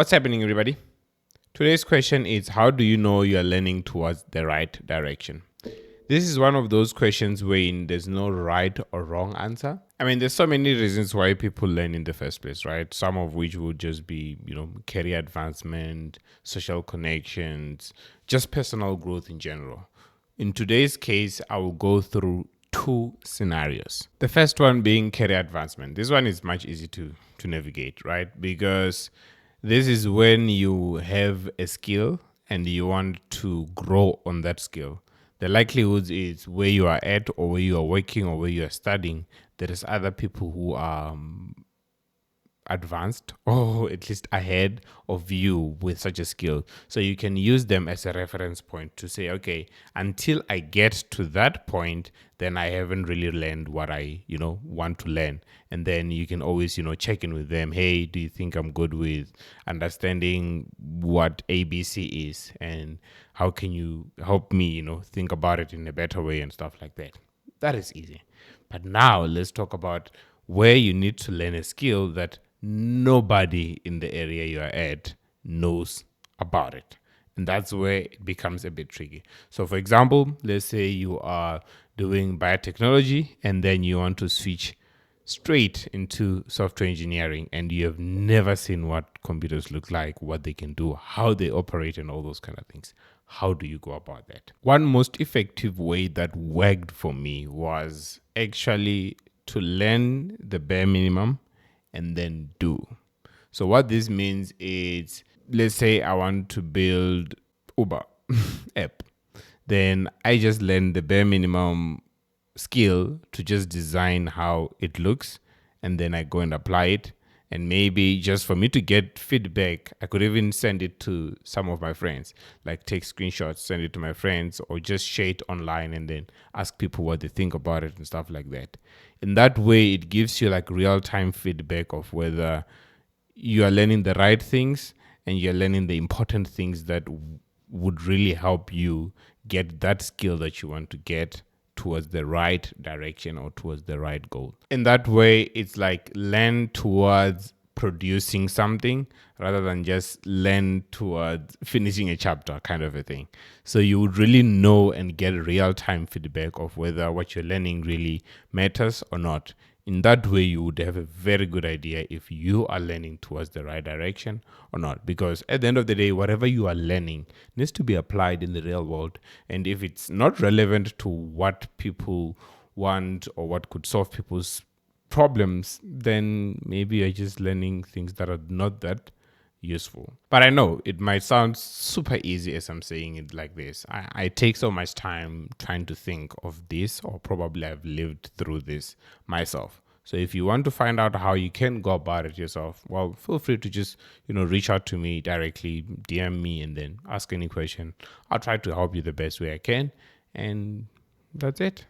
What's happening, everybody? Today's question is, how do you know you're learning towards the right direction? This is one of those questions wherein there's no right or wrong answer. I mean, there's so many reasons why people learn in the first place, right? Some of which would just be, career advancement, social connections, just personal growth in general. In today's case, I will go through two scenarios. The first one being career advancement. This one is much easier to navigate, right? Because this is when you have a skill and you want to grow on that skill. The likelihood is where you are at or where you are working or where you are studying, there is other people who are advanced or at least ahead of you with such a skill. So you can use them as a reference point to say, okay, until I get to that point, then I haven't really learned what I, want to learn. And then you can always, check in with them. Hey, do you think I'm good with understanding what ABC is? And how can you help me, think about it in a better way and stuff like that? That is easy. But now let's talk about where you need to learn a skill that nobody in the area you are at knows about it. And that's where it becomes a bit tricky. So, for example, let's say you are doing biotechnology and then you want to switch straight into software engineering and you have never seen what computers look like, what they can do, how they operate, and all those kind of things. How do you go about that? One most effective way that worked for me was actually to learn the bare minimum and then do. So what this means is, let's say I want to build Uber app. Then I just learn the bare minimum skill to just design how it looks, and then I go and apply it. And maybe just for me to get feedback, I could even send it to some of my friends, like take screenshots, send it to my friends, or just share it online and then ask people what they think about it and stuff like that. In that way, it gives you like real-time feedback of whether you are learning the right things and you're learning the important things that would really help you get that skill that you want to get towards the right direction or towards the right goal. In that way, it's like learn towards producing something rather than just learn towards finishing a chapter kind of a thing. So you would really know and get real-time feedback of whether what you're learning really matters or not. In that way, you would have a very good idea if you are learning towards the right direction or not. Because at the end of the day, whatever you are learning needs to be applied in the real world. And if it's not relevant to what people want or what could solve people's problems, then maybe you're just learning things that are not that useful. But I know it might sound super easy as I'm saying it like this. I take so much time trying to think of this, or probably I've lived through this myself. So if you want to find out how you can go about it yourself, well, feel free to just, reach out to me directly, DM me, and then ask any question. I'll try to help you the best way I can. And that's it.